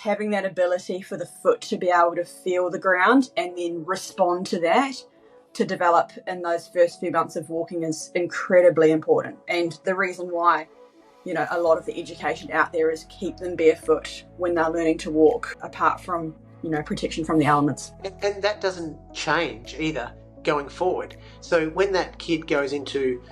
having that ability for the foot to be able to feel the ground and then respond to that to develop in those first few months of walking is incredibly important. And the reason why, a lot of the education out there is keep them barefoot when they're learning to walk, apart from, protection from the elements. And that doesn't change either going forward. So when that kid goes into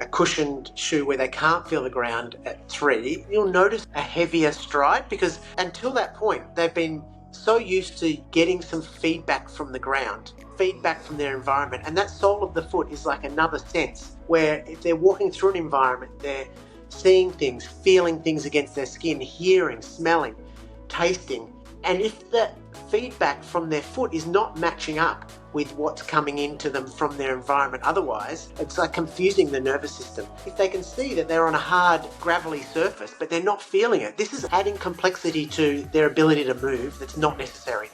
a cushioned shoe where they can't feel the ground at 3, you'll notice a heavier stride, because until that point, they've been so used to getting some feedback from the ground, feedback from their environment. And that sole of the foot is like another sense where if they're walking through an environment, they're seeing things, feeling things against their skin, hearing, smelling, tasting. And if the feedback from their foot is not matching up with what's coming into them from their environment otherwise, it's like confusing the nervous system. If they can see that they're on a hard, gravelly surface, but they're not feeling it, this is adding complexity to their ability to move that's not necessary.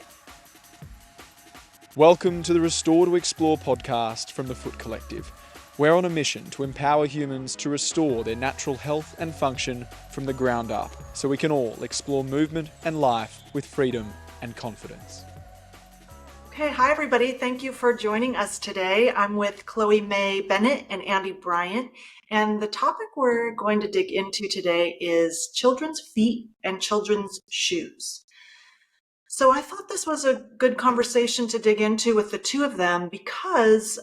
Welcome to the Restore to Explore podcast from the Foot Collective. We're on a mission to empower humans to restore their natural health and function from the ground up, so we can all explore movement and life with freedom and confidence. Okay, hi everybody. Thank you for joining us today. I'm with Chloe May Bennett and Andy Bryant, and the topic we're going to dig into today is children's feet and children's shoes. So I thought this was a good conversation to dig into with the two of them because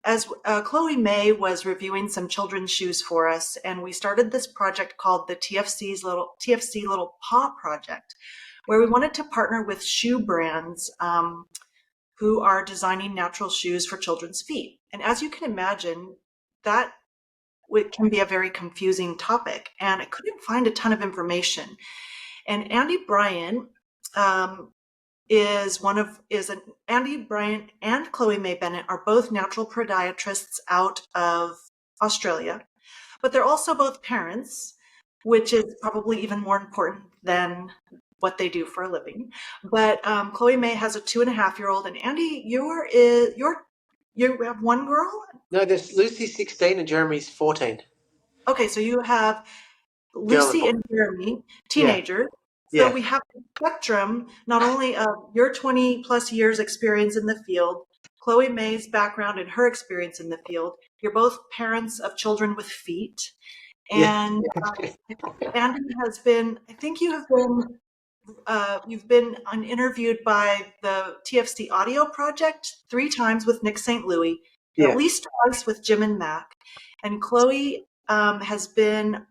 as Chloe May was reviewing some children's shoes for us, and we started this project called the TFC Little Paw Project, where we wanted to partner with shoe brands who are designing natural shoes for children's feet. And as you can imagine, that can be a very confusing topic, and I couldn't find a ton of information. And Andy Bryant Andy Bryant and Chloe May Bennett are both natural podiatrists out of Australia, but they're also both parents, which is probably even more important than what they do for a living. But Chloe May has a 2.5-year-old, and Andy, you have one girl? No, there's Lucy's 16 and Jeremy's 14. Okay, so you have Lucy and Jeremy, teenagers. Yeah. So we have the spectrum, not only of your 20 plus years experience in the field, Chloe May's background and her experience in the field. You're both parents of children with feet. And Andy has been, I think you've been interviewed by the TFC Audio Project 3 times with Nick St. Louis, at least twice with Jim and Mac. And Chloe has been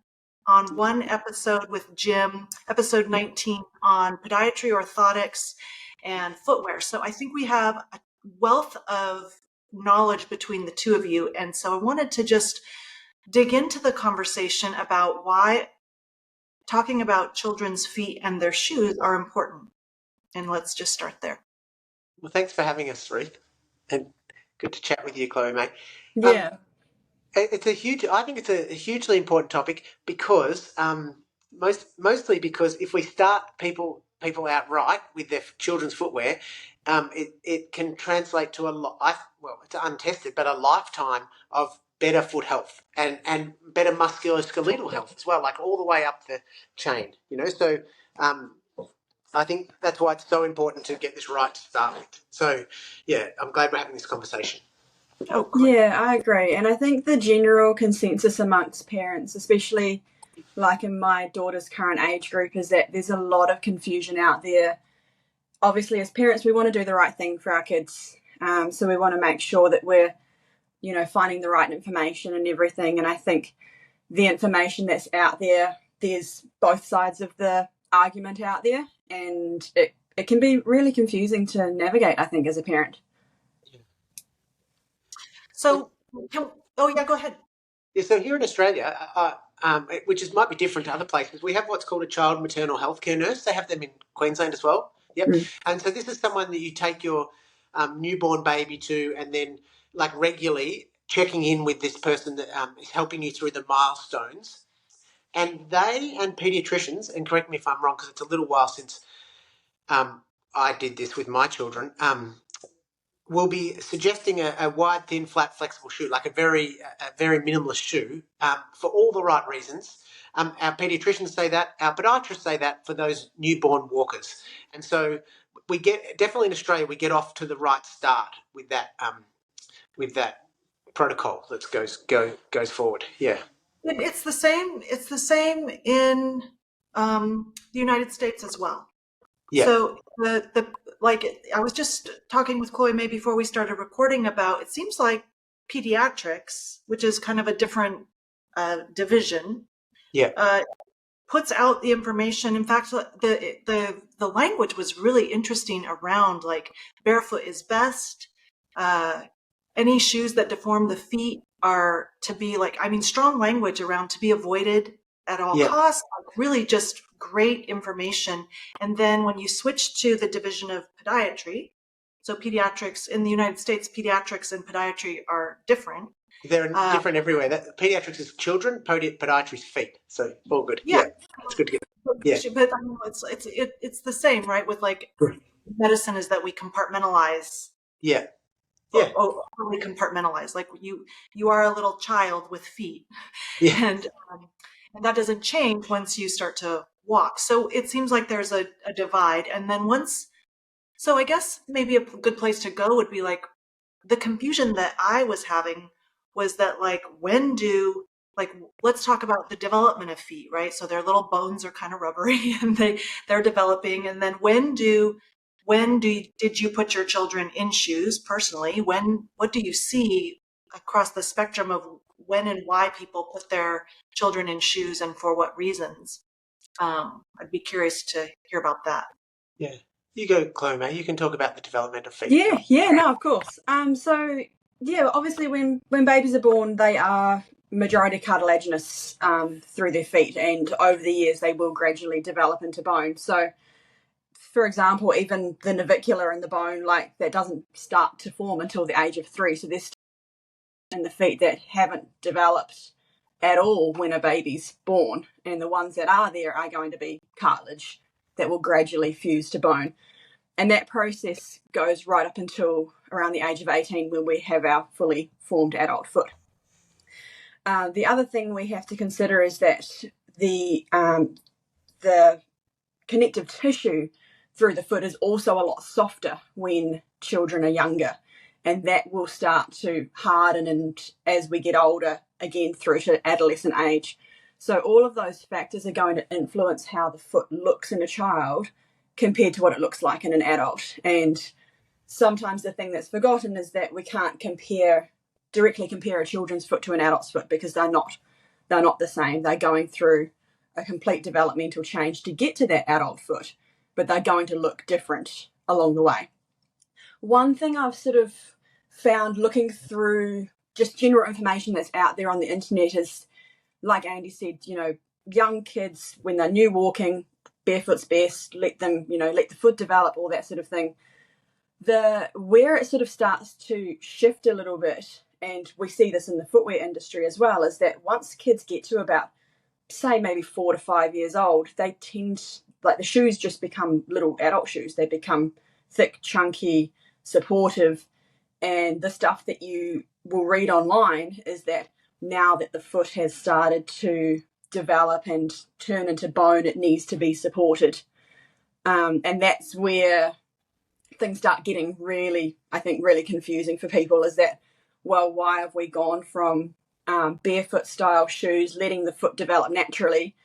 on one episode with Jim, episode 19 on podiatry, orthotics, and footwear. So I think we have a wealth of knowledge between the two of you. And so I wanted to just dig into the conversation about why talking about children's feet and their shoes are important. And let's just start there. Well, thanks for having us, Ruth. And good to chat with you, Chloe May. Yeah. I think it's a hugely important topic because mostly because if we start people out right with their children's footwear, it can translate to it's untested, but a lifetime of better foot health and better musculoskeletal health as well, like all the way up the chain, So I think that's why it's so important to get this right to start with. So, I'm glad we're having this conversation. Oh, yeah, I agree. And I think the general consensus amongst parents, especially like in my daughter's current age group, is that there's a lot of confusion out there. Obviously, as parents, we want to do the right thing for our kids. So we want to make sure that we're, finding the right information and everything. And I think the information that's out there, there's both sides of the argument out there. And it can be really confusing to navigate, I think, as a parent. So, go ahead. Yeah, so here in Australia, which might be different to other places, we have what's called a child maternal health care nurse. They have them in Queensland as well. Yep. And so this is someone that you take your newborn baby to, and then like regularly checking in with this person that is helping you through the milestones. And they and paediatricians, and correct me if I'm wrong because it's a little while since I did this with my children, we'll be suggesting a wide, thin, flat, flexible shoe, like a very minimalist shoe, for all the right reasons. Our paediatricians say that, our podiatrists say that for those newborn walkers, and so we get definitely in Australia we get off to the right start with that protocol that goes forward. Yeah. It's the same. It's the same in the United States as well. Yeah. So the like I was just talking with Chloe May before we started recording about, it seems like pediatrics, which is kind of a different division, Yeah. puts out the information. In fact, the language was really interesting around like barefoot is best. Any shoes that deform the feet are to be like, I mean, strong language around to be avoided at all Yeah. costs. Like really just great information. And then when you switch to the division of podiatry, so pediatrics in the United States, pediatrics and podiatry are different. They're different everywhere. Pediatrics is children, podiatry is feet. So all good. Yeah. It's good to get. Yeah. But I know it's the same, right? With like medicine is that we compartmentalize. Yeah. Yeah. Overly compartmentalize. Like you are a little child with feet, Yeah. and that doesn't change once you start to walk. So it seems like there's a divide, and then so I guess maybe a good place to go would be like the confusion that I was having was that like let's talk about the development of feet, right? So their little bones are kind of rubbery and they're developing. And then did you put your children in shoes personally? What do you see across the spectrum of when and why people put their children in shoes and for what reasons? I'd be curious to hear about that. Yeah. You go, Chloe May. You can talk about the development of feet. Yeah, no, of course. So yeah, obviously when babies are born, they are majority cartilaginous through their feet, and over the years they will gradually develop into bone. So, for example, even the navicular in the bone, like that doesn't start to form until the age of 3. So there's in the feet that haven't developed at all when a baby's born, and the ones that are there are going to be cartilage that will gradually fuse to bone. And that process goes right up until around the age of 18 when we have our fully formed adult foot. The other thing we have to consider is that the connective tissue through the foot is also a lot softer when children are younger, and that will start to harden and as we get older, again through to adolescent age. So all of those factors are going to influence how the foot looks in a child compared to what it looks like in an adult. And sometimes the thing that's forgotten is that we can't directly compare a children's foot to an adult's foot because they're not the same. They're going through a complete developmental change to get to that adult foot, but they're going to look different along the way. One thing I've sort of found looking through just general information that's out there on the internet is, like Andy said, young kids, when they're new walking, barefoot's best, let the foot develop, all that sort of thing. Where it sort of starts to shift a little bit, and we see this in the footwear industry as well, is that once kids get to about, say, maybe 4 to 5 years old, they tend, like the shoes just become little adult shoes. They become thick, chunky, supportive, and the stuff that you will read online is that now that the foot has started to develop and turn into bone, it needs to be supported. And that's where things start getting really confusing for people, is that, well, why have we gone from barefoot style shoes, letting the foot develop naturally,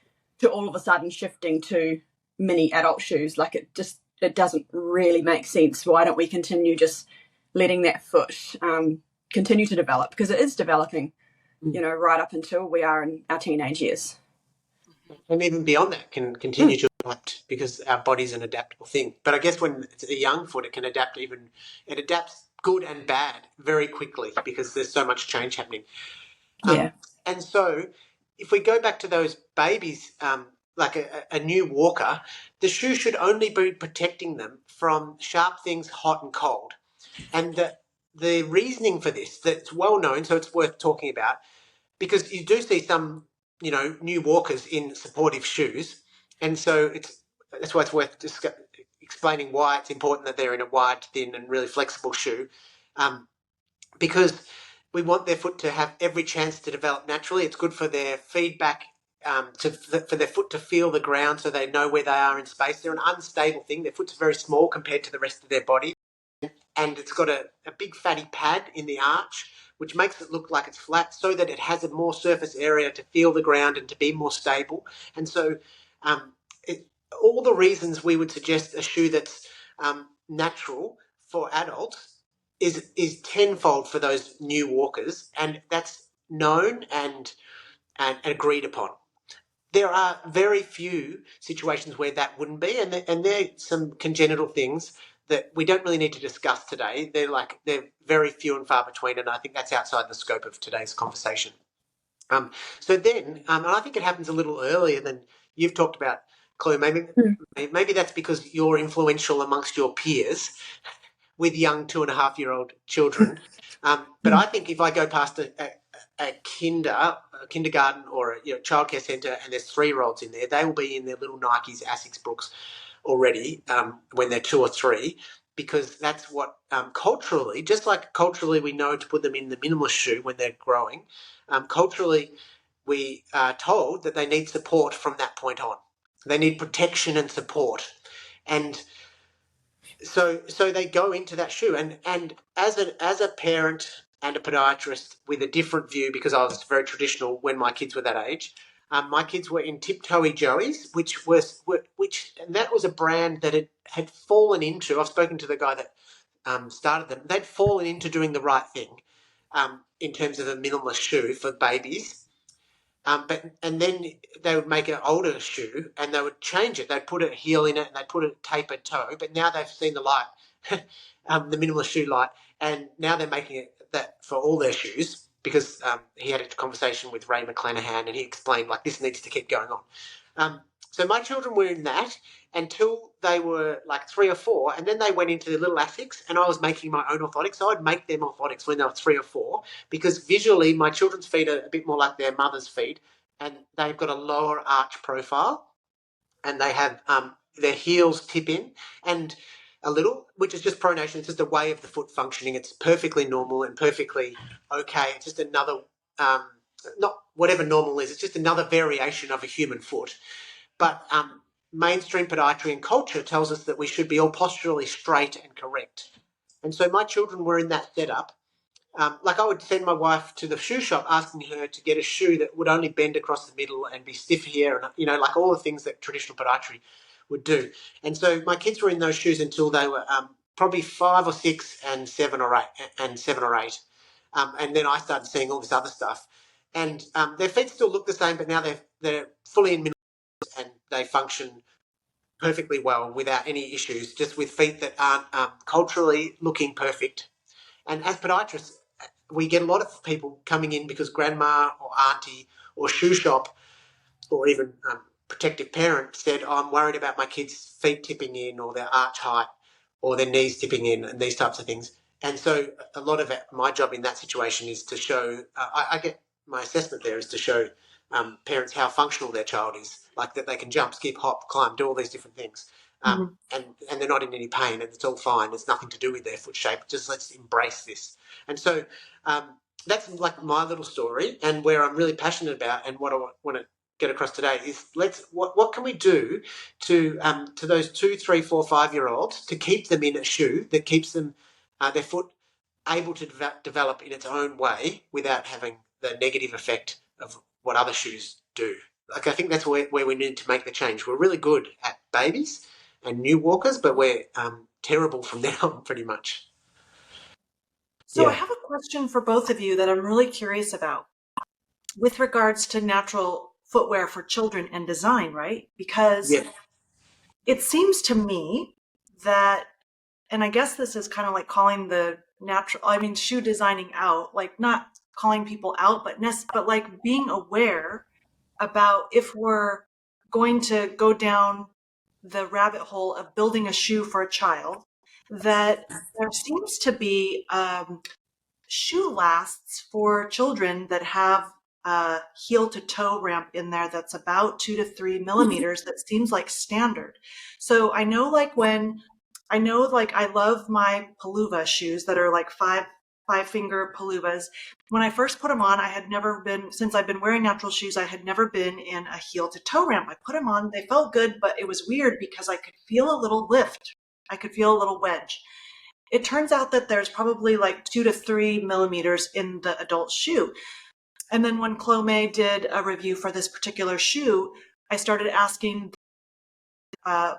to all of a sudden shifting to mini adult shoes? Like it doesn't really make sense. Why don't we continue just letting that foot continue to develop? Because it is developing, right up until we are in our teenage years. And even beyond that can continue to adapt, because our body's an adaptable thing. But I guess when it's a young foot, it adapts good and bad very quickly because there's so much change happening. Yeah. And so if we go back to those babies, like a new walker, the shoe should only be protecting them from sharp things, hot and cold. And the reasoning for this, that's well known, so it's worth talking about, because you do see some, new walkers in supportive shoes. And so that's why it's worth explaining why it's important that they're in a wide, thin and really flexible shoe. because we want their foot to have every chance to develop naturally. It's good for their feedback, for their foot to feel the ground so they know where they are in space. They're an unstable thing. Their foot's very small compared to the rest of their body. And it's got a big fatty pad in the arch, which makes it look like it's flat so that it has a more surface area to feel the ground and to be more stable. And so all the reasons we would suggest a shoe that's natural for adults is tenfold for those new walkers, and that's known and agreed upon. There are very few situations where that wouldn't be, and they're some congenital things that we don't really need to discuss today. They're very few and far between, and I think that's outside the scope of today's conversation. And I think it happens a little earlier than you've talked about, Chloe. Maybe that's because you're influential amongst your peers with young 2.5-year-old children. But I think if I go past a kindergarten or a childcare centre and there's 3-year-olds in there, they will be in their little Nikes, Asics, Brooks already when they're 2 or 3, because that's what culturally, just like culturally we know to put them in the minimalist shoe when they're growing, culturally we are told that they need support from that point on. They need protection and support. And so they go into that shoe, and as a parent and a podiatrist with a different view, because I was very traditional when my kids were that age. My kids were in Tiptoey Joey's, and that was a brand that had fallen into. I've spoken to the guy that started them. They'd fallen into doing the right thing in terms of a minimalist shoe for babies. And then they would make an older shoe and they would change it. They'd put a heel in it and they'd put a tapered toe. But now they've seen the light, the minimalist shoe light, and now they're making it that for all their shoes, because he had a conversation with Ray McClanahan and he explained this needs to keep going on. So my children were in that until they were 3 or 4, and then they went into the little Asics, and I was making my own orthotics. So I'd make them orthotics when they were 3 or 4, because visually my children's feet are a bit more like their mother's feet, and they've got a lower arch profile, and they have their heels tip in and a little, which is just pronation. It's just a way of the foot functioning. It's perfectly normal and perfectly okay. It's just another, not whatever normal is, it's just another variation of a human foot. But mainstream podiatry and culture tells us that we should be all posturally straight and correct. And so my children were in that setup. I would send my wife to the shoe shop asking her to get a shoe that would only bend across the middle and be stiff here, and all the things that traditional podiatry would do. And so my kids were in those shoes until they were probably 5 or 6 and 7 or 8. And then I started seeing all this other stuff. And their feet still look the same, but now they're fully in and they function perfectly well without any issues, just with feet that aren't culturally looking perfect. And as podiatrists, we get a lot of people coming in because grandma or auntie or shoe shop or even protective parent said, I'm worried about my kids' feet tipping in or their arch height or their knees tipping in and these types of things. And so a lot of my job in that situation is to show, I get my assessment there is to show parents how functional their child is, that they can jump, skip, hop, climb, do all these different things. And they're not in any pain and it's all fine. It's nothing to do with their foot shape. Just let's embrace this. And so that's my little story, and where I'm really passionate about and what I want to get across today is what can we do to those 2, 3, 4, 5-year-olds to keep them in a shoe that keeps them their foot able to develop in its own way without having the negative effect of what other shoes do. I think that's where we need to make the change. We're really good at babies and new walkers, but we're terrible from there on, pretty much. So I have a question for both of you that I'm really curious about with regards to natural footwear for children and design, right? Because it seems to me that, and I guess this is kind of like calling the shoe designing out, not calling people out, but being aware about if we're going to go down the rabbit hole of building a shoe for a child, that there seems to be shoe lasts for children that have a heel to toe ramp in there that's about 2 to 3 millimeters. That seems like standard. So I know when I know, like, I love my Paluva shoes that are like five finger Paluvas. When I first put them on, I had never been, since I've been wearing natural shoes, I had never been in a heel to toe ramp. I put them on, they felt good, but it was weird because I could feel a little lift. I could feel a little wedge. It turns out that there's probably like 2 to 3 millimeters in the adult shoe. And then when Chloe did a review for this particular shoe, I started asking, I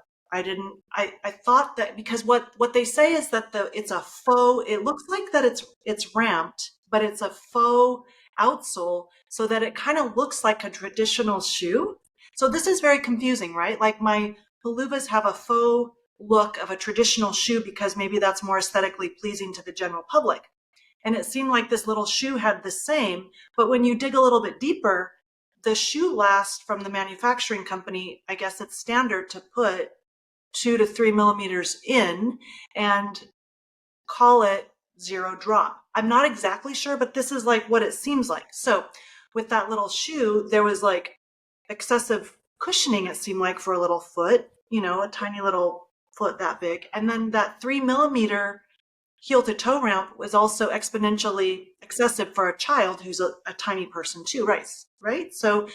thought that because what they say is that it's a faux, it looks like that it's ramped, but it's a faux outsole so that it kind of looks like a traditional shoe. So this is very confusing, right? Like my Paluvas have a faux look of a traditional shoe because maybe that's more aesthetically pleasing to the general public. And it seemed like this little shoe had the same, but when you dig a little bit deeper, the shoe last from the manufacturing company, I guess it's standard to put 2 to 3 millimeters in and call it zero drop. I'm not exactly sure, but this is like what it seems like. So with that little shoe, there was like excessive cushioning, it seemed like, for a little foot, a tiny little foot that big. And then that 3 millimeter heel to toe ramp was also exponentially excessive for a child who's a tiny person too, right? So,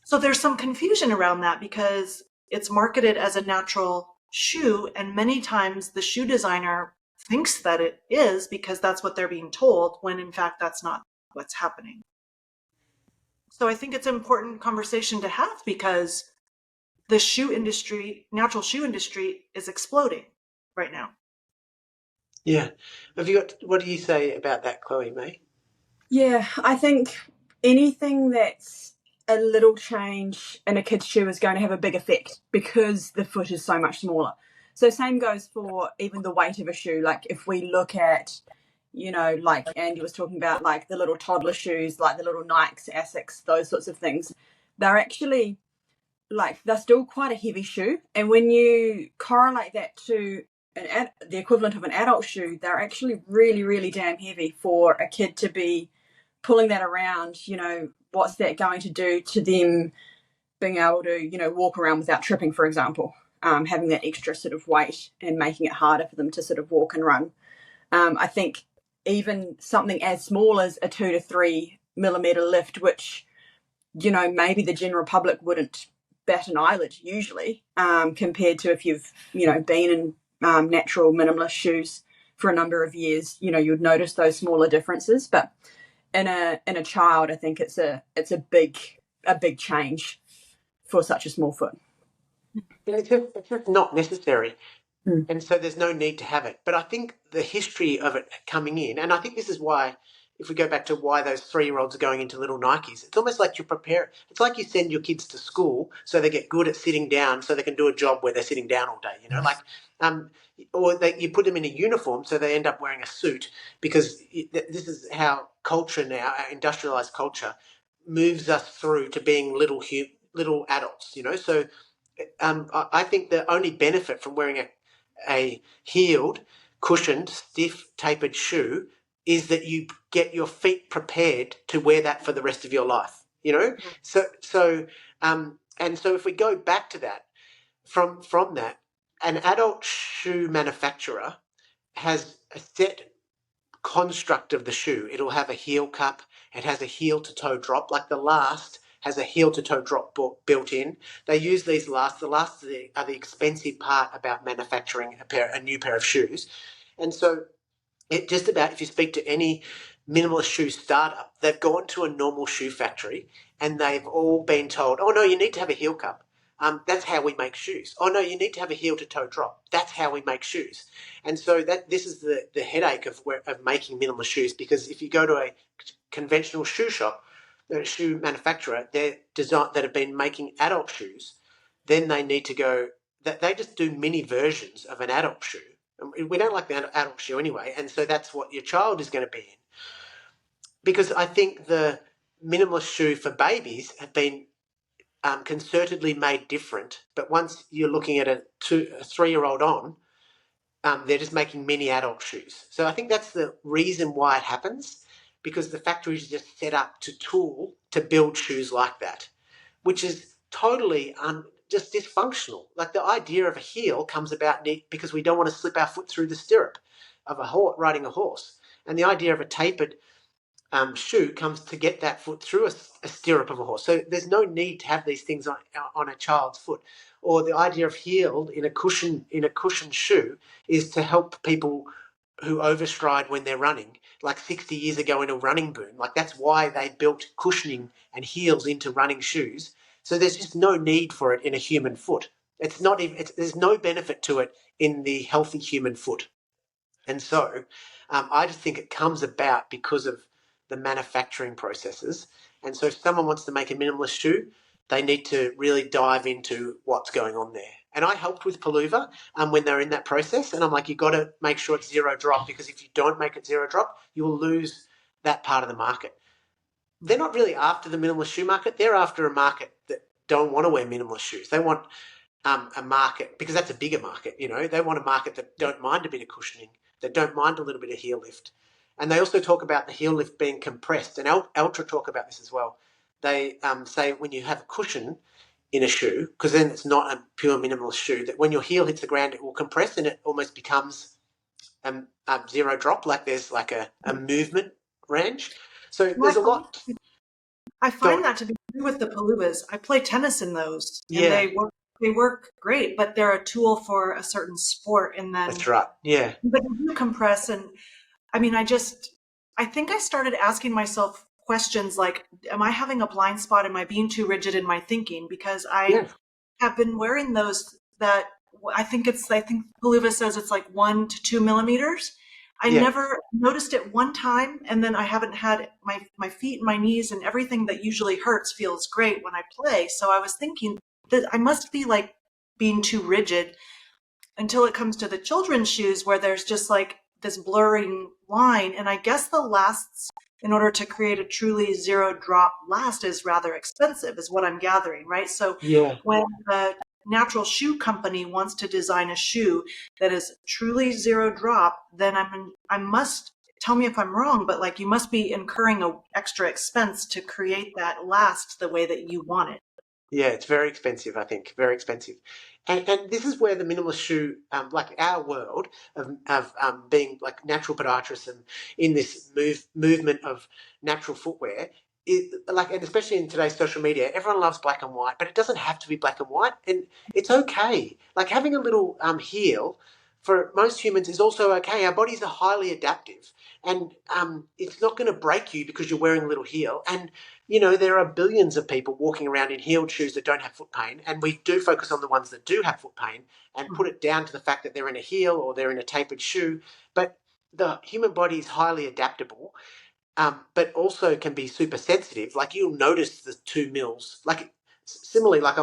so there's some confusion around that because it's marketed as a natural shoe, and many times the shoe designer thinks that it is because that's what they're being told, when in fact that's not what's happening. So I think it's an important conversation to have because the shoe industry, natural shoe industry, is exploding right now. Yeah. What do you say about that, Chloe May? Yeah, I think anything that's a little change in a kid's shoe is going to have a big effect because the foot is so much smaller. So same goes for even the weight of a shoe. Like if we look at, like Andy was talking about, like the little toddler shoes, like the little Nikes, Asics, those sorts of things, they're actually they're still quite a heavy shoe. And when you correlate that to the equivalent of an adult shoe, they're actually really, really damn heavy for a kid to be pulling that around. What's that going to do to them being able to, walk around without tripping, for example, having that extra sort of weight and making it harder for them to sort of walk and run. I think even something as small as a 2 to 3 millimeter lift, which, maybe the general public wouldn't bat an eyelid usually, compared to if you've, been in natural minimalist shoes for a number of years, you'd notice those smaller differences. But in a child, I think it's a big change for such a small foot. It's just not necessary. And so there's no need to have it. But I think the history of it coming in, and I think this is why, if we go back to why those 3-year-olds are going into little Nikes, it's almost like you prepare, it's like you send your kids to school so they get good at sitting down so they can do a job where they're sitting down all day, or you put them in a uniform so they end up wearing a suit, because this is how culture now, our industrialized culture, moves us through to being little adults, So I think the only benefit from wearing a heeled, cushioned, stiff, tapered shoe is that you get your feet prepared to wear that for the rest of your life. And so if we go back to that, from that, an adult shoe manufacturer has a set construct of the shoe. It'll have a heel cup. It has a heel to toe drop, like the Last has a heel to toe drop built in. They use these Lasts. The Lasts are the expensive part about manufacturing a new pair of shoes. And so it just about, if you speak to any minimalist shoe startup, they've gone to a normal shoe factory and they've all been told, oh no, you need to have a heel cup. That's how we make shoes. Oh no, you need to have a heel to toe drop. That's how we make shoes. And so this is the headache of making minimalist shoes, because if you go to a conventional shoe shop, a shoe manufacturer, that have been making adult shoes, then they need to go, that they just do mini versions of an adult shoe. We don't like the adult shoe anyway, and so that's what your child is going to be in. Because I think the minimalist shoe for babies have been concertedly made different, but once you're looking at a 3-year-old on, they're just making mini adult shoes. So I think that's the reason why it happens, because the factories are just set up to build shoes like that, which is totally just dysfunctional. Like the idea of a heel comes about because we don't want to slip our foot through the stirrup of riding a horse. And the idea of a tapered shoe comes to get that foot through a stirrup of a horse. So there's no need to have these things on a child's foot. Or the idea of heeled in a cushioned shoe is to help people who overstride when they're running, like 60 years ago in a running boom. Like that's why they built cushioning and heels into running shoes. So there's just no need for it in a human foot. It's not even. There's no benefit to it in the healthy human foot. And so I just think it comes about because of the manufacturing processes. And so if someone wants to make a minimalist shoe, they need to really dive into what's going on there. And I helped with Palooza when they're in that process. And I'm like, you've got to make sure it's zero drop, because if you don't make it zero drop, you will lose that part of the market. They're not really after the minimalist shoe market. They're after a market that don't want to wear minimalist shoes. They want a market, because that's a bigger market, they want a market that don't mind a bit of cushioning, that don't mind a little bit of heel lift. And they also talk about the heel lift being compressed, and Ultra talk about this as well. They say when you have a cushion in a shoe, because then it's not a pure minimalist shoe, that when your heel hits the ground, it will compress and it almost becomes a zero drop, like there's like a movement range. So there's a lot. I find that to be true with the Paloozas. I play tennis in those, and they work great, but they're a tool for a certain sport. And then that's right. Yeah. But you compress, and I mean, I think I started asking myself questions like, am I having a blind spot? Am I being too rigid in my thinking? Because I have been wearing those that I think Palooza says it's like 1 to 2 millimeters. I never noticed it one time, and then I haven't had my feet and my knees and everything that usually hurts feels great when I play. So I was thinking that I must be like being too rigid, until it comes to the children's shoes where there's just like this blurring line. And I guess the lasts, in order to create a truly zero drop last, is rather expensive, is what I'm gathering, right? So when a natural shoe company wants to design a shoe that is truly zero drop, then I must, tell me if I'm wrong, but like you must be incurring an extra expense to create that last the way that you want it. Yeah, it's very expensive, I think, very expensive. And this is where the minimalist shoe, like our world of being like natural podiatrists and in this movement of natural footwear, and especially in today's social media, everyone loves black and white, but it doesn't have to be black and white, and it's okay. Like having a little heel for most humans is also okay. Our bodies are highly adaptive, and it's not going to break you because you're wearing a little heel. And there are billions of people walking around in heeled shoes that don't have foot pain, and we do focus on the ones that do have foot pain and put it down to the fact that they're in a heel or they're in a tapered shoe. But the human body is highly adaptable, but also can be super sensitive. Like you'll notice the 2 mils. Like similarly, like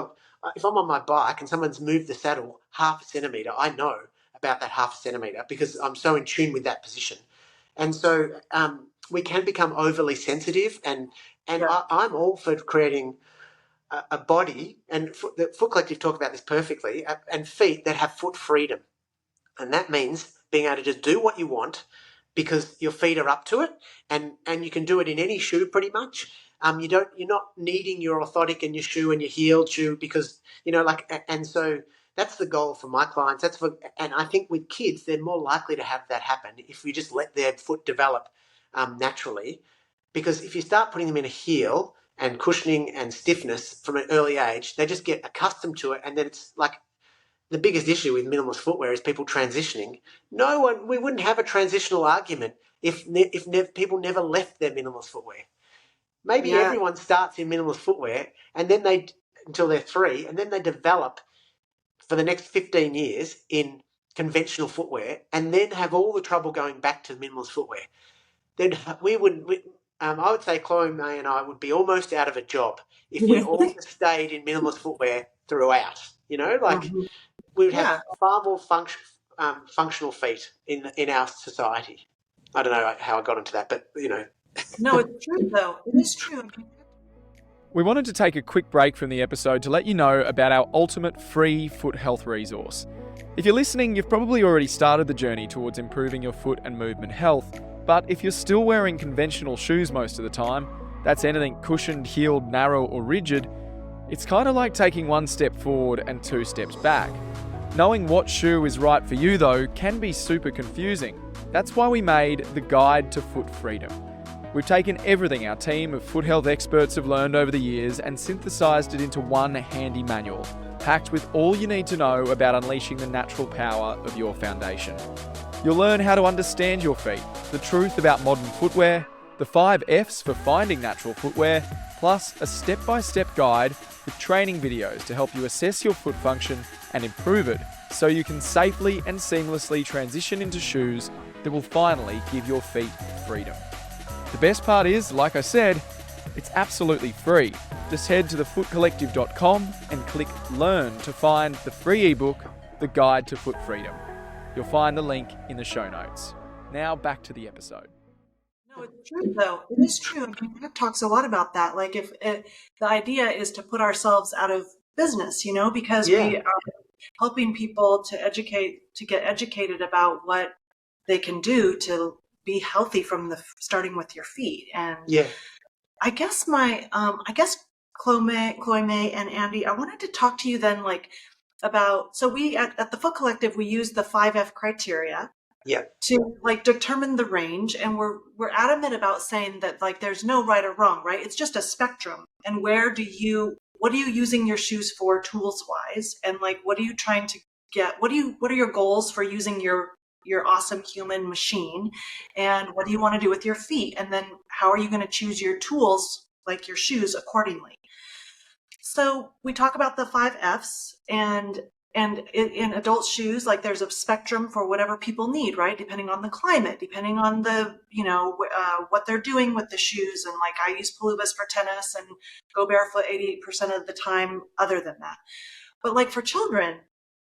if I'm on my bike and someone's moved the saddle half a centimetre, I know about that half a centimetre because I'm so in tune with that position. And so we can become overly sensitive, and I'm all for creating a body, and the Foot Collective talk about this perfectly, and feet that have foot freedom. And that means being able to just do what you want because your feet are up to it, and you can do it in any shoe pretty much. You're not needing your orthotic and your shoe and your heeled shoe because, and so that's the goal for my clients. And I think with kids, they're more likely to have that happen if we just let their foot develop naturally. Because if you start putting them in a heel and cushioning and stiffness from an early age, they just get accustomed to it. And then it's like the biggest issue with minimalist footwear is people transitioning. We wouldn't have a transitional argument if people never left their minimalist footwear. Maybe everyone starts in minimalist footwear and then until they're 3, and then they develop for the next 15 years in conventional footwear, and then have all the trouble going back to minimalist footwear. Then I would say Chloe May and I would be almost out of a job if we all stayed in minimalist footwear throughout. We would have far more functional feet in our society. I don't know how I got into that, but No, it's true though. It is true. We wanted to take a quick break from the episode to let you know about our ultimate free foot health resource. If you're listening, you've probably already started the journey towards improving your foot and movement health, but if you're still wearing conventional shoes most of the time, that's anything cushioned, heeled, narrow or rigid, It's kind of like taking one step forward and 2 steps back. Knowing what shoe is right for you, though, can be super confusing. That's why we made the Guide to Foot Freedom. We've taken everything our team of foot health experts have learned over the years and synthesised it into one handy manual, packed with all you need to know about unleashing the natural power of your foundation. You'll learn how to understand your feet, the truth about modern footwear, the 5 F's for finding natural footwear, plus a step-by-step guide with training videos to help you assess your foot function and improve it so you can safely and seamlessly transition into shoes that will finally give your feet freedom. The best part is, like I said, it's absolutely free. Just head to thefootcollective.com and click Learn to find the free ebook, The Guide to Foot Freedom. You'll find the link in the show notes. Now back to the episode. No, it's true though. It is true. I mean, Bennett talks a lot about that. Like the idea is to put ourselves out of business, because we are helping people to get educated about what they can do to be healthy from starting with your feet. And I guess Chloe May and Andy, I wanted to talk to you then about, so we at the Foot Collective, we use the 5F criteria to determine the range, and we're adamant about saying that there's no right or wrong, right? It's just a spectrum. And what are you using your shoes for tools wise? And what are you trying to get? What are your goals for using your awesome human machine, and what do you want to do with your feet? And then how are you going to choose your tools, like your shoes, accordingly? So we talk about the 5 F's, and in adult shoes, there's a spectrum for whatever people need, right? Depending on the climate, depending on the, what they're doing with the shoes. And I use Palubas for tennis and go barefoot 88% of the time other than that. But for children,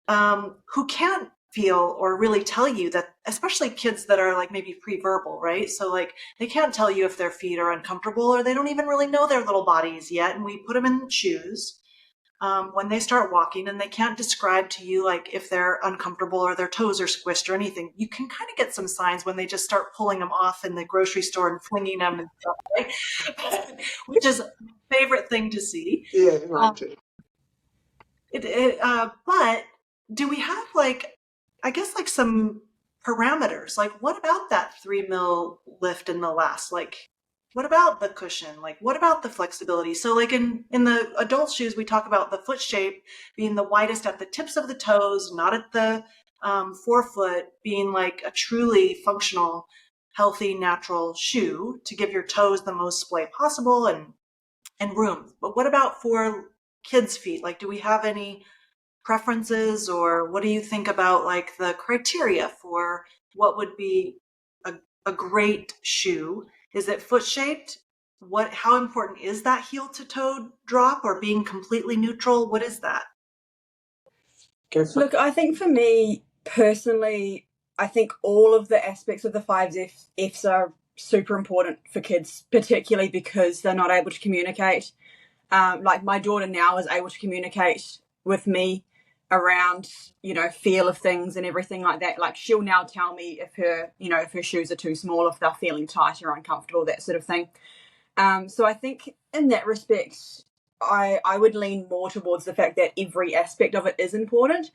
who can't feel or really tell you that, especially kids that are maybe pre-verbal, right? So they can't tell you if their feet are uncomfortable, or they don't even really know their little bodies yet. And we put them in shoes when they start walking, and they can't describe to you if they're uncomfortable or their toes are squished or anything. You can kind of get some signs when they just start pulling them off in the grocery store and flinging them and stuff, right? Which is a favorite thing to see. Yeah, mine too. But do we have I guess some parameters? What about that 3 mil lift in the last? What about the cushion? What about the flexibility? So in the adult shoes, we talk about the foot shape being the widest at the tips of the toes, not at the forefoot, being a truly functional, healthy, natural shoe to give your toes the most splay possible and room. But what about for kids' feet? Do we have any preferences, or what do you think about the criteria for what would be a great shoe? Is it foot shaped? How important is that heel to toe drop, or being completely neutral? What is that? Look, I think for me personally, I think all of the aspects of the 5 F's are super important for kids, particularly because they're not able to communicate. My daughter now is able to communicate with me around, feel of things and everything like that. She'll now tell me if her shoes are too small, if they're feeling tight or uncomfortable, that sort of thing. So I think in that respect, I would lean more towards the fact that every aspect of it is important,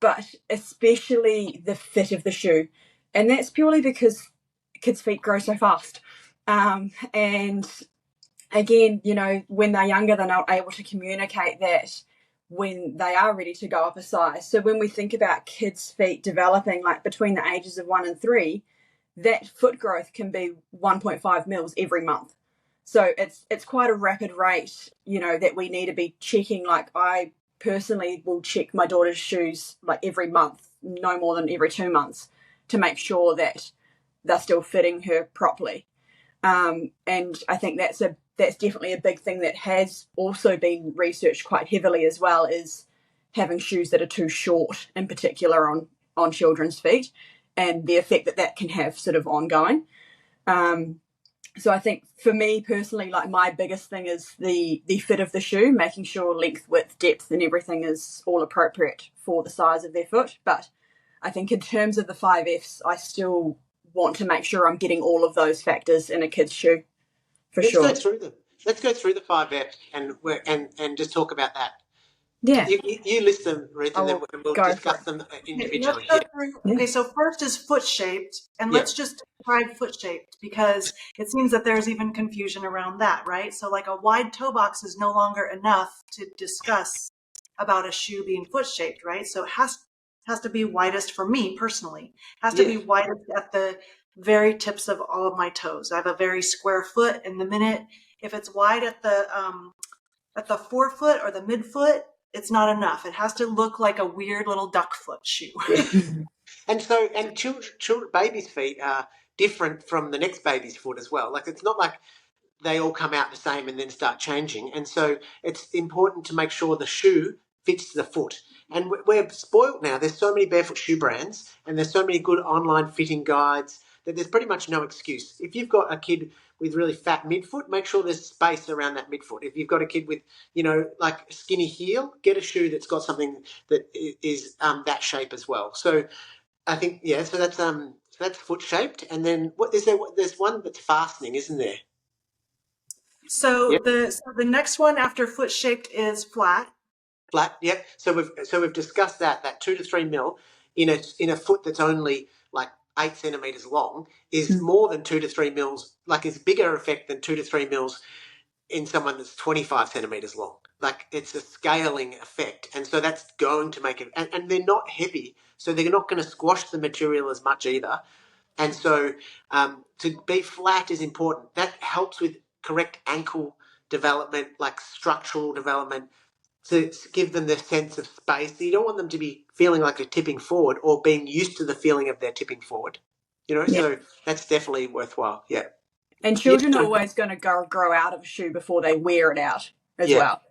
but especially the fit of the shoe. And that's purely because kids' feet grow so fast. And again, when they're younger, they're not able to communicate that when they are ready to go up a size. So when we think about kids' feet developing between the ages of 1 and 3, that foot growth can be 1.5 mils every month. So it's quite a rapid rate, that we need to be checking. I personally will check my daughter's shoes every month, no more than every 2 months, to make sure that they're still fitting her properly. And I think that's definitely a big thing that has also been researched quite heavily as well, is having shoes that are too short, in particular on children's feet, and the effect that can have sort of ongoing. So I think for me personally, my biggest thing is the fit of the shoe, making sure length, width, depth and everything is all appropriate for the size of their foot. But I think in terms of the 5 F's, I still want to make sure I'm getting all of those factors in a kid's shoe. For sure. Let's go through them. let's go through the 5F and just talk about that. Yeah. You list them, Ruth, and then we'll go discuss for it. them Okay, individually. let's go through. Okay, so first is foot shaped, and Yeah. let's just describe foot shaped because it seems that there's even confusion around that, right? So like a wide toe box is no longer enough to discuss about a shoe being foot shaped, right? So it has to be widest for me personally. Has to be Yeah. widest at the very tips of all of my toes. I have a very square foot, and the minute if it's wide at the forefoot or the midfoot, it's not enough. It has to look like a weird little duck foot shoe. Yeah. And children, babies' feet are different from the next baby's foot as well. Like, it's not like they all come out the same and then start changing. And so it's important to make sure the shoe fits the foot. And we're spoiled now. There's so many barefoot shoe brands and there's so many good online fitting guides that there's pretty much no excuse. If you've got a kid with really fat midfoot, make sure there's space around that midfoot. If you've got a kid with, like skinny heel, get a shoe that's got something that is that shape as well. So I think, yeah, so that's foot shaped. And then what is there? There's one that's fastening, isn't there? So Yep. the next one after foot shaped is flat. Flat, yep. So we've discussed that 2 to 3 mil in a foot that's only like 8 centimeters long is more than 2 to 3 mils. Like, it's bigger effect than 2 to 3 mils in someone that's 25 centimeters long. Like, it's a scaling effect, and so that's going to make it. And they're not heavy, so they're not going to squash the material as much either. And so to be flat is important. That helps with correct ankle development, like structural development, to give them the sense of space. You don't want them to be feeling like they're tipping forward or being used to the feeling of they're tipping forward. So that's definitely worthwhile. Yeah. And children are always going to grow out of a shoe before they wear it out as well.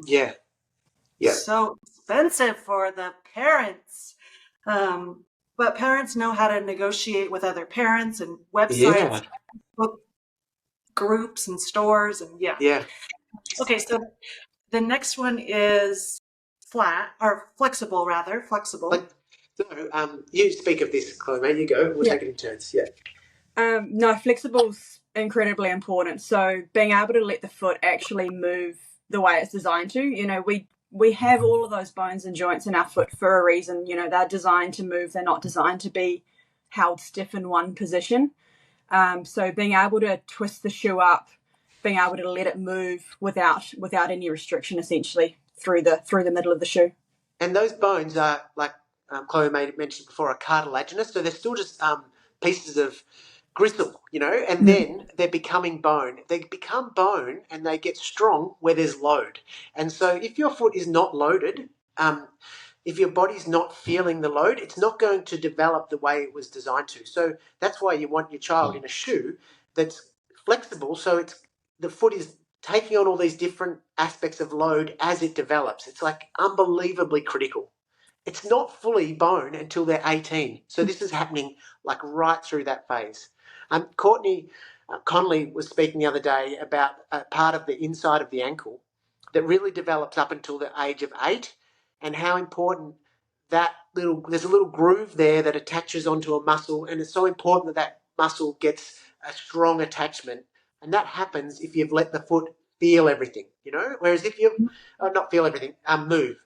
Yeah. Yeah. So expensive for the parents. But parents know how to negotiate with other parents and websites, book groups and stores, and Yeah. Okay, so the next one is flat or flexible, rather flexible. So you speak of this, Chloe, mate. You go. We'll take it in turns. Yeah. No, flexible's incredibly important. So being able to let the foot actually move the way it's designed to. We have all of those bones and joints in our foot for a reason. They're designed to move. They're not designed to be held stiff in one position. So being able to twist the shoe up, being able to let it move without any restriction, essentially through the middle of the shoe. And those bones are, like Chloe mentioned before, are cartilaginous, so they're still just pieces of gristle, and then they're becoming bone. They become bone and they get strong where there's load. And so if your foot is not loaded, if your body's not feeling the load, it's not going to develop the way it was designed to. So that's why you want your child in a shoe that's flexible, so the foot is taking on all these different aspects of load as it develops. It's like unbelievably critical. It's not fully bone until they're 18. So this is happening like right through that phase. Courtney Connolly was speaking the other day about a part of the inside of the ankle that really develops up until the age of 8, and how important there's a little groove there that attaches onto a muscle, and it's so important that muscle gets a strong attachment, and that happens if you've let the foot feel everything, whereas if you not feel everything, move.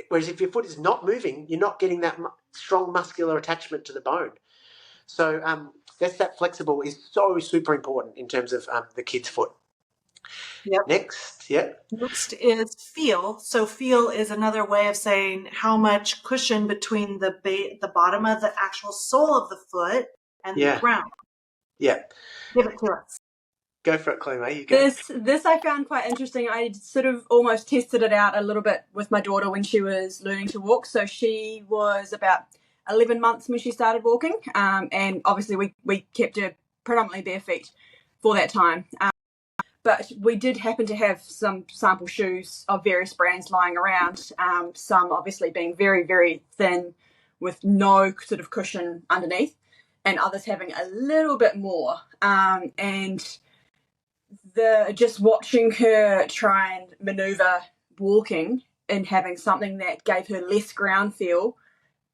Whereas if your foot is not moving, you're not getting that strong muscular attachment to the bone. So that flexible is so super important in terms of the kid's foot. Yep. Next is feel. So feel is another way of saying how much cushion between the bottom of the actual sole of the foot and the ground. Yeah. Give it to us. Go for it, Chloe. You go. This I found quite interesting. I sort of almost tested it out a little bit with my daughter when she was learning to walk. So she was about 11 months when she started walking, and obviously we kept her predominantly bare feet for that time. But we did happen to have some sample shoes of various brands lying around, some obviously being very, very thin with no sort of cushion underneath, and others having a little bit more. And just watching her try and maneuver walking and having something that gave her less ground feel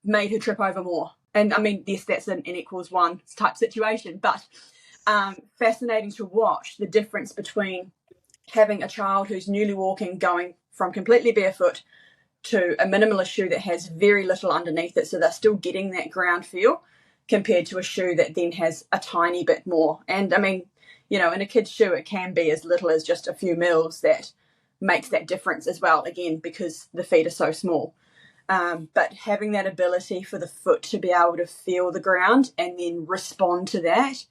made her trip over more. And I mean, yes, that's an N equals 1 type situation, but fascinating to watch the difference between having a child who's newly walking going from completely barefoot to a minimalist shoe that has very little underneath it, so they're still getting that ground feel, compared to a shoe that then has a tiny bit more. And I mean, in a kid's shoe, it can be as little as just a few mils that makes that difference as well, again, because the feet are so small. But having that ability for the foot to be able to feel the ground and then respond to that,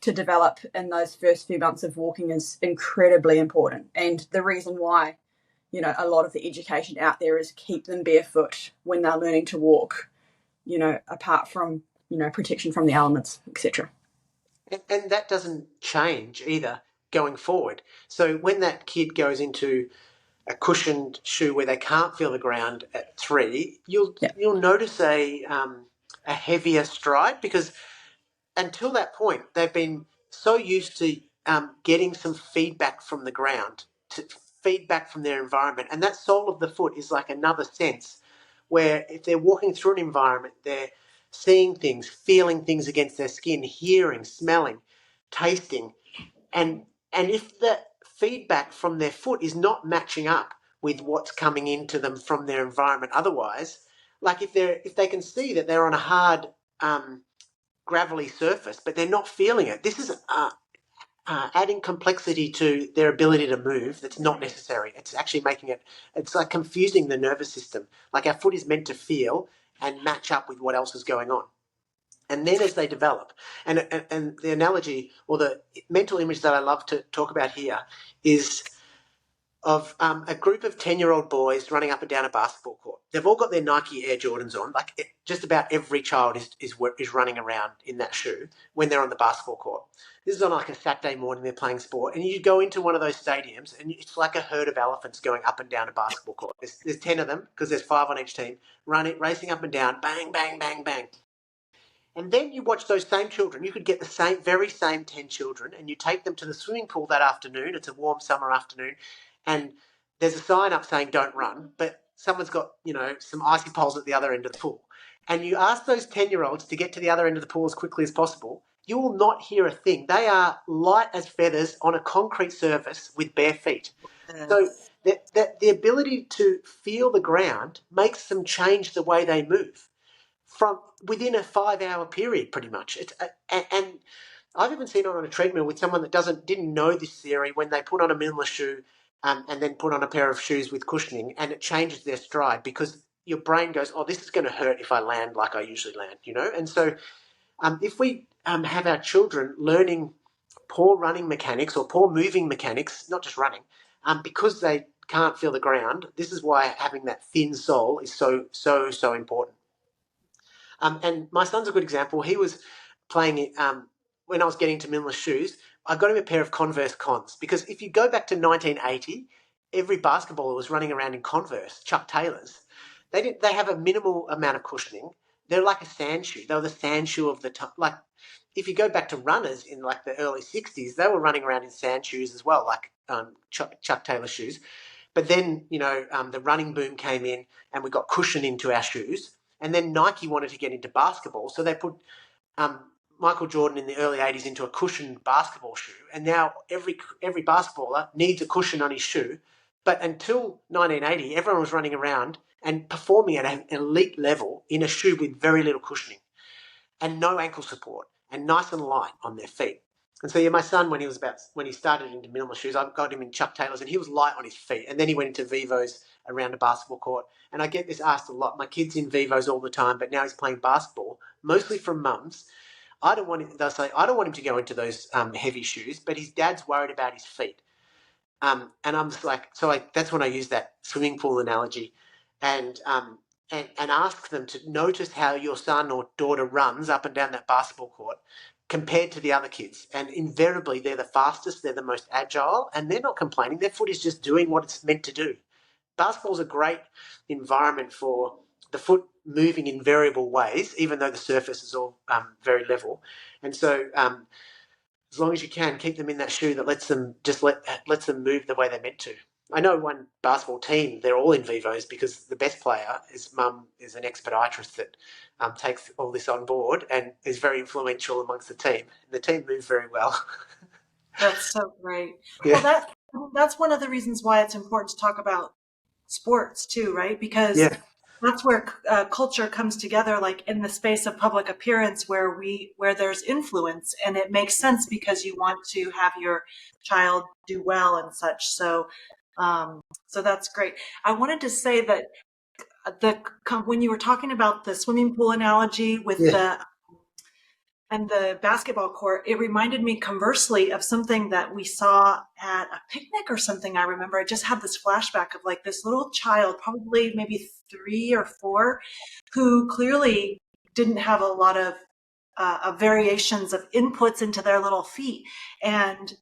to develop in those first few months of walking, is incredibly important. And the reason why, a lot of the education out there is keep them barefoot when they're learning to walk, apart from, protection from the elements, etc. And that doesn't change either going forward. So when that kid goes into a cushioned shoe where they can't feel the ground at 3, you'll notice a heavier stride, because until that point they've been so used to getting some feedback from the ground, to feedback from their environment, and that sole of the foot is like another sense where if they're walking through an environment, they're seeing things, feeling things against their skin, hearing, smelling, tasting, and if the feedback from their foot is not matching up with what's coming into them from their environment otherwise, like if they can see that they're on a hard gravelly surface but they're not feeling it, this is adding complexity to their ability to move that's not necessary. It's actually it's like confusing the nervous system. Like our foot is meant to feel and match up with what else is going on. And then as they develop, and the analogy or the mental image that I love to talk about here is of a group of 10-year-old boys running up and down a basketball court. They've all got their Nike Air Jordans on. Like just about every child is running around in that shoe when they're on the basketball court. This is on like a Saturday morning, they're playing sport, and you go into one of those stadiums and it's like a herd of elephants going up and down a basketball court. There's 10 of them because there's 5 on each team, racing up and down, bang, bang, bang, bang. And then you watch those same children. You could get the very same 10 children, and you take them to the swimming pool that afternoon. It's a warm summer afternoon, and there's a sign up saying don't run, but someone's got, some icy poles at the other end of the pool. And you ask those 10-year-olds to get to the other end of the pool as quickly as possible, you will not hear a thing. They are light as feathers on a concrete surface with bare feet. So the ability to feel the ground makes them change the way they move from within a 5-hour period, pretty much. And I've even seen it on a treadmill with someone that didn't know this theory when they put on a minimalist shoe and then put on a pair of shoes with cushioning, and it changes their stride because your brain goes, oh, this is going to hurt if I land like I usually land, And so if we have our children learning poor running mechanics or poor moving mechanics, not just running, because they can't feel the ground, this is why having that thin sole is so, so, so important. And my son's a good example. He was playing when I was getting to minimalist shoes. I got him a pair of Converse Cons because if you go back to 1980, every basketballer was running around in Converse, Chuck Taylors. They have a minimal amount of cushioning. They're like a sand shoe. They were the sand shoe of the time. Like if you go back to runners in like the early 60s, they were running around in sand shoes as well, like Chuck Taylor shoes. But then, the running boom came in and we got cushion into our shoes. And then Nike wanted to get into basketball, so they put Michael Jordan in the early 80s into a cushioned basketball shoe. And now every basketballer needs a cushion on his shoe. But until 1980, everyone was running around and performing at an elite level in a shoe with very little cushioning and no ankle support and nice and light on their feet. And so, my son, when he started into minimalist shoes, I got him in Chuck Taylors, and he was light on his feet. And then he went into Vivos around a basketball court. And I get this asked a lot. My kid's in Vivos all the time, but now he's playing basketball, mostly from mums. They'll say, I don't want him to go into those heavy shoes, but his dad's worried about his feet. And I'm just like, that's when I use that swimming pool analogy, and ask them to notice how your son or daughter runs up and down that basketball court compared to the other kids. And invariably, they're the fastest, they're the most agile, and they're not complaining. Their foot is just doing what it's meant to do. Basketball's a great environment for the foot moving in variable ways, even though the surface is all very level. And so as long as you can, keep them in that shoe that lets them move the way they're meant to. I know one basketball team, they're all in Vivos because the best player, his mum is an expeditress that takes all this on board and is very influential amongst the team. And the team moves very well. That's so great. Yeah. Well, That's one of the reasons why it's important to talk about sports too, right? Because Yeah, that's where culture comes together, like in the space of public appearance, where there's influence, and it makes sense because you want to have your child do well and such. So that's great. I wanted to say that when you were talking about the swimming pool analogy with yeah, the basketball court, it reminded me conversely of something that we saw at a picnic or something. I remember I just had this flashback of like this little child, probably maybe 3 or 4, who clearly didn't have a lot of variations of inputs into their little feet, and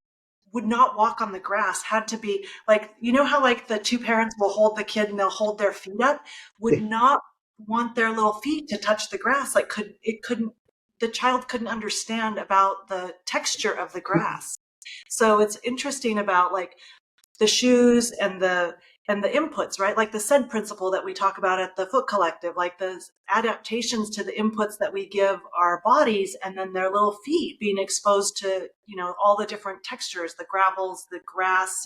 would not walk on the grass, had to be like, you know how like the two parents will hold the kid and they'll hold their feet up, would yeah. not want their little feet to touch the grass. Like couldn't the child couldn't understand about the texture of the grass. So it's interesting about like the shoes and the inputs, right? Like the SAID principle that we talk about at the Foot Collective, like the adaptations to the inputs that we give our bodies, and then their little feet being exposed to, all the different textures, the gravels, the grass,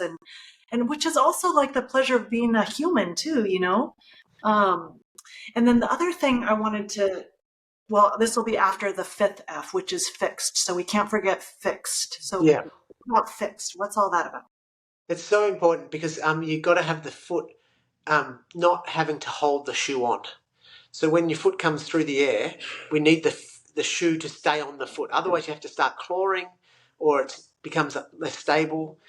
and which is also like the pleasure of being a human too. Um, and then the other thing I wanted to, well, this will be after the fifth F, which is fixed. So we can't forget fixed. So Yeah. about fixed, what's all that about? It's so important because you've got to have the foot not having to hold the shoe on. So when your foot comes through the air, we need the shoe to stay on the foot. Otherwise, you have to start clawing, or it becomes less stable.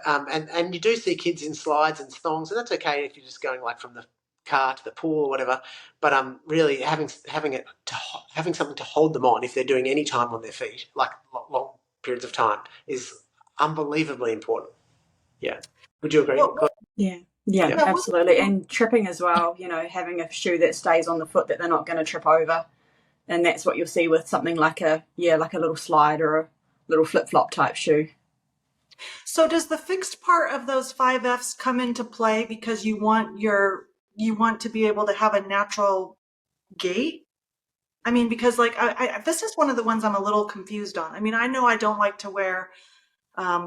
And you do see kids in slides and thongs, and that's okay if you're just going like from the car to the pool or whatever. But really having something to hold them on if they're doing any time on their feet, like long periods of time, is unbelievably important. Yeah. Would you agree? What, Yeah. Yeah, Yeah. absolutely. And tripping as well, having a shoe that stays on the foot that they're not going to trip over. And that's what you'll see with something like like a little slide or a little flip-flop type shoe. So does the fixed part of those 5 Fs come into play because you want to be able to have a natural gait? I mean, because like this is one of the ones I'm a little confused on. I mean, I know I don't like to wear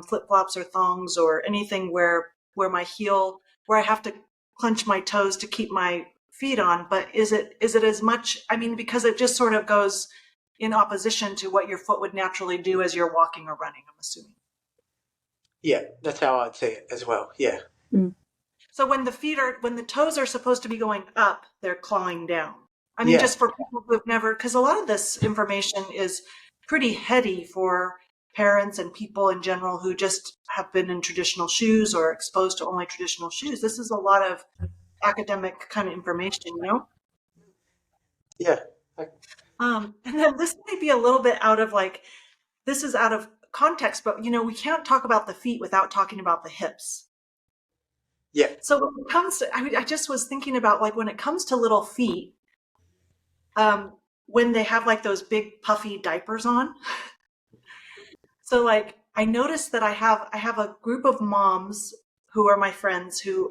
flip-flops or thongs or anything where I have to clench my toes to keep my feet on, but is it as much, I mean, because it just sort of goes in opposition to what your foot would naturally do as you're walking or running, I'm assuming. Yeah, that's how I'd see it as well. Yeah. Mm. So when the toes are supposed to be going up, they're clawing down. I mean, Yeah. just for people who have never, because a lot of this information is pretty heady for parents and people in general who just have been in traditional shoes or exposed to only traditional shoes. This is a lot of academic kind of information. Yeah. And then this might be a little bit this is out of context, but we can't talk about the feet without talking about the hips. Yeah. So when it comes to, I just was thinking about like when it comes to little feet, when they have like those big puffy diapers on. So like I noticed that I have a group of moms who are my friends who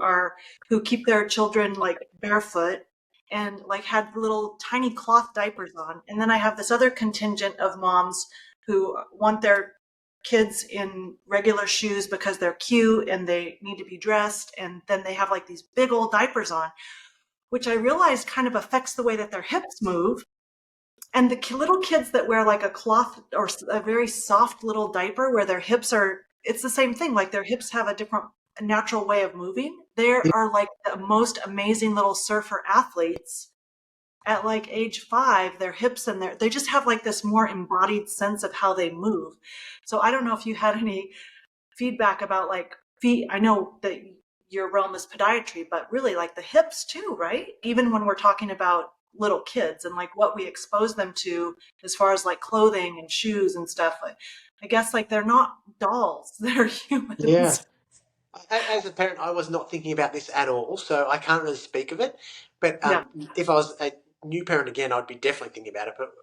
keep their children like barefoot and like had little tiny cloth diapers on. And then I have this other contingent of moms who want their kids in regular shoes because they're cute and they need to be dressed. And then they have like these big old diapers on, which I realized kind of affects the way that their hips move. And the little kids that wear like a cloth or a very soft little diaper where their hips it's the same thing. Like their hips have a different natural way of moving. They are like the most amazing little surfer athletes at like age 5. Their hips and they just have like this more embodied sense of how they move. So I don't know if you had any feedback about like feet. I know that your realm is podiatry, but really like the hips too, right? Even when we're talking about little kids and like what we expose them to as far as like clothing and shoes and stuff. I guess like they're not dolls, they're humans. Yeah. As a parent, I was not thinking about this at all, so I can't really speak of it. But Yeah. if I was a new parent again, I'd be definitely thinking about it. But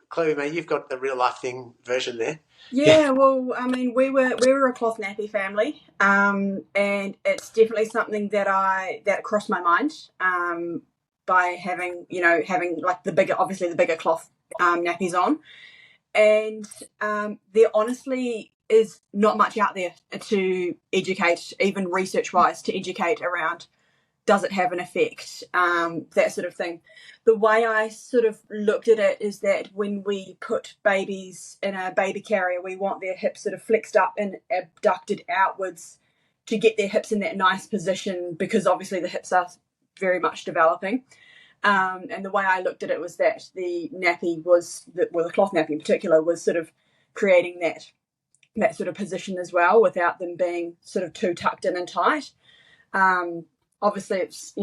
Chloe, May, you've got the real life thing version there. Yeah, well, I mean, we were a cloth nappy family, and it's definitely something that crossed my mind by having like the bigger cloth nappies on, and they're honestly is not much out there to educate, even research-wise, to educate around does it have an effect, that sort of thing. The way I sort of looked at it is that when we put babies in a baby carrier, we want their hips sort of flexed up and abducted outwards to get their hips in that nice position, because obviously the hips are very much developing. And the way I looked at it was that the nappy was, the cloth nappy in particular, was sort of creating that sort of position as well, without them being sort of too tucked in and tight. Obviously, it's,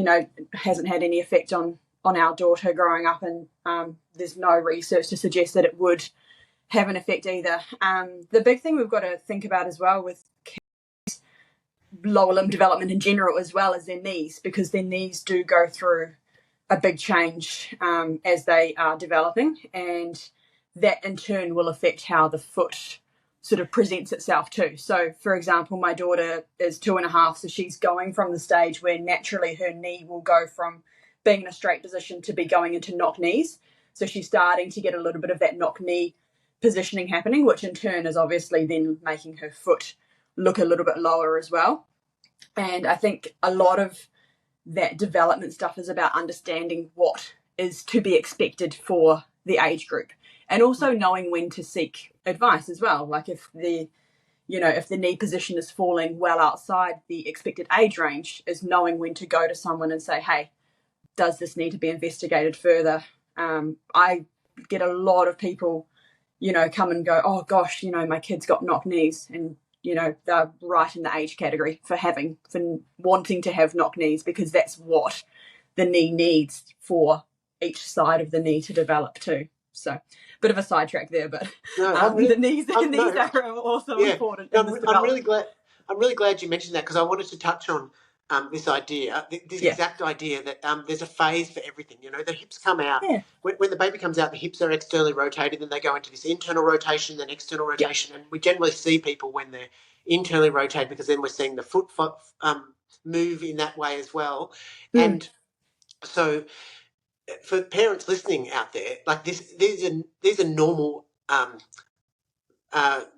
hasn't had any effect on our daughter growing up, and there's no research to suggest that it would have an effect either. The big thing we've got to think about as well with lower limb development in general, as well as their knees, because their knees do go through a big change as they are developing, and that in turn will affect how the foot sort of presents itself too. So, for example, my daughter is 2.5, so she's going from the stage where naturally her knee will go from being in a straight position to be going into knock knees. So she's starting to get a little bit of that knock knee positioning happening, which in turn is obviously then making her foot look a little bit lower as well. And I think a lot of that development stuff is about understanding what is to be expected for the age group, and also knowing when to seek advice as well. Like if the knee position is falling well outside the expected age range, is knowing when to go to someone and say, hey, does this need to be investigated further? I get a lot of people, come and go, oh gosh, my kid's got knock knees, and they're right in the age category for wanting to have knock knees, because that's what the knee needs for each side of the knee to develop too. So, bit of a sidetrack there, but the knees are also important. I'm really glad you mentioned that, because I wanted to touch on this idea, this exact idea that there's a phase for everything. The hips come out. Yeah. When the baby comes out, the hips are externally rotated, then they go into this internal rotation, then external rotation. And we generally see people when they're internally rotated, because then we're seeing the foot move in that way as well. And so for parents listening out there, like these are normal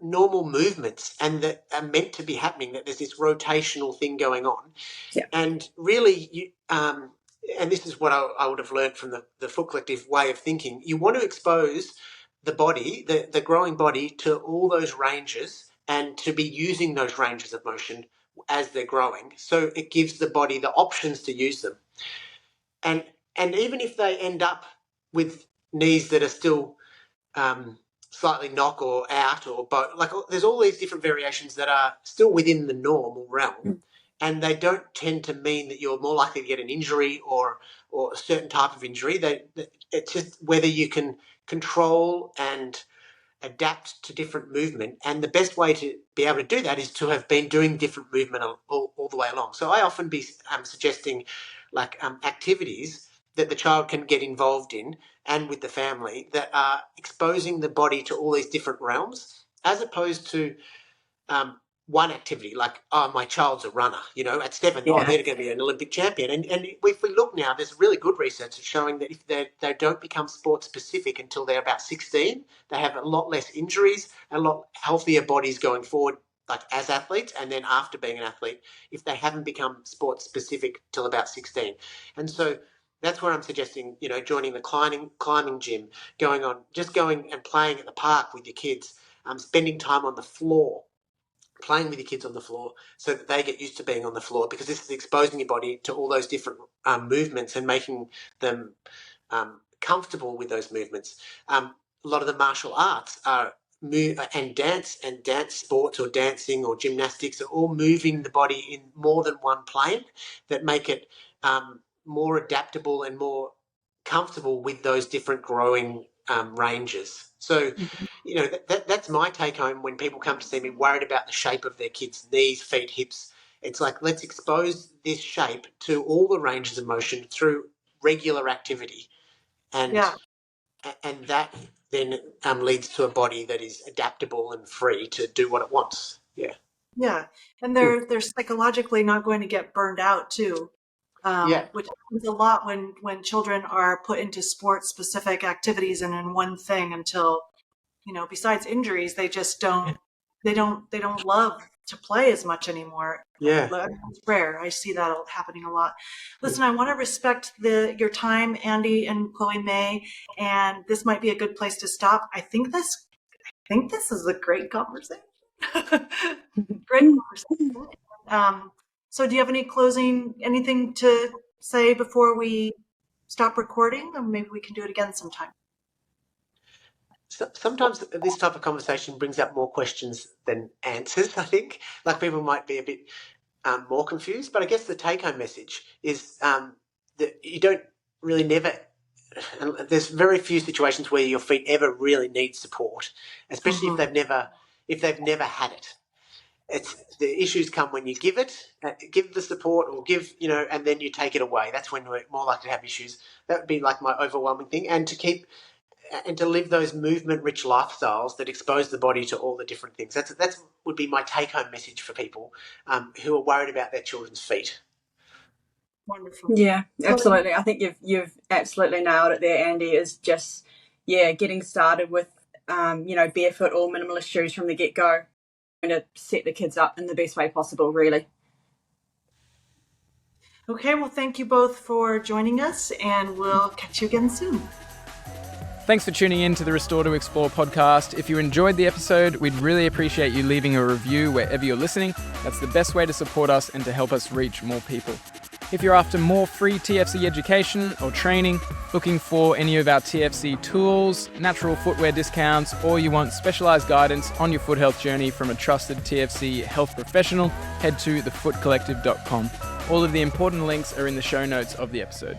normal movements, and that are meant to be happening, that there's this rotational thing going on. Yeah. And really, and this is what I would have learned from the Foot Collective way of thinking, you want to expose the body, the growing body, to all those ranges, and to be using those ranges of motion as they're growing. So it gives the body the options to use them. And even if they end up with knees that are still slightly knock or out, or both, like there's all these different variations that are still within the normal realm, and they don't tend to mean that you're more likely to get an injury or a certain type of injury. It's just whether you can control and adapt to different movement, and the best way to be able to do that is to have been doing different movement all the way along. So I often be suggesting activities that the child can get involved in, and with the family, that are exposing the body to all these different realms, as opposed to one activity like, oh, my child's a runner, at 7, they're going to be an Olympic champion. And if we look now, there's really good research showing that if they don't become sport specific until they're about 16, they have a lot less injuries, a lot healthier bodies going forward, like as athletes, and then after being an athlete, if they haven't become sport specific till about 16. And so that's where I'm suggesting, joining the climbing gym, going and playing at the park with your kids, spending time on the floor, playing with your kids on the floor, so that they get used to being on the floor, because this is exposing your body to all those different movements and making them comfortable with those movements. A lot of the martial arts and dance sports, or dancing or gymnastics, are all moving the body in more than one plane, that make it more adaptable and more comfortable with those different growing ranges. So, that's my take home when people come to see me worried about the shape of their kids' knees, feet, hips. It's like, let's expose this shape to all the ranges of motion through regular activity, and that then leads to a body that is adaptable and free to do what it wants. Yeah, and they're psychologically not going to get burned out too. Which happens a lot when children are put into sport-specific activities and in one thing until, besides injuries, they just don't they don't love to play as much anymore. Yeah. It's rare. I see that happening a lot. Listen, I want to respect your time, Andy and Chloe May, and this might be a good place to stop. I think this is a great conversation. Great conversation. So do you have anything to say before we stop recording? Or maybe we can do it again sometime. Sometimes this type of conversation brings up more questions than answers, I think. Like people might be a bit more confused, but I guess the take-home message is that you don't really and there's very few situations where your feet ever really need support, especially if they've never had it. It's the issues come when you give the support, or and then you take it away. That's when we're more likely to have issues. That would be like my overwhelming thing. And to live those movement-rich lifestyles that expose the body to all the different things. That would be my take-home message for people who are worried about their children's feet. Wonderful. Yeah, absolutely. I think you've absolutely nailed it there, Andy. Is just getting started with barefoot or minimalist shoes from the get-go, and to set the kids up in the best way possible, really. Okay, well, thank you both for joining us, and we'll catch you again soon. Thanks for tuning in to the Restore to Explore podcast. If you enjoyed the episode, we'd really appreciate you leaving a review wherever you're listening. That's the best way to support us and to help us reach more people. If you're after more free TFC education or training, looking for any of our TFC tools, natural footwear discounts, or you want specialized guidance on your foot health journey from a trusted TFC health professional, head to thefootcollective.com. All of the important links are in the show notes of the episode.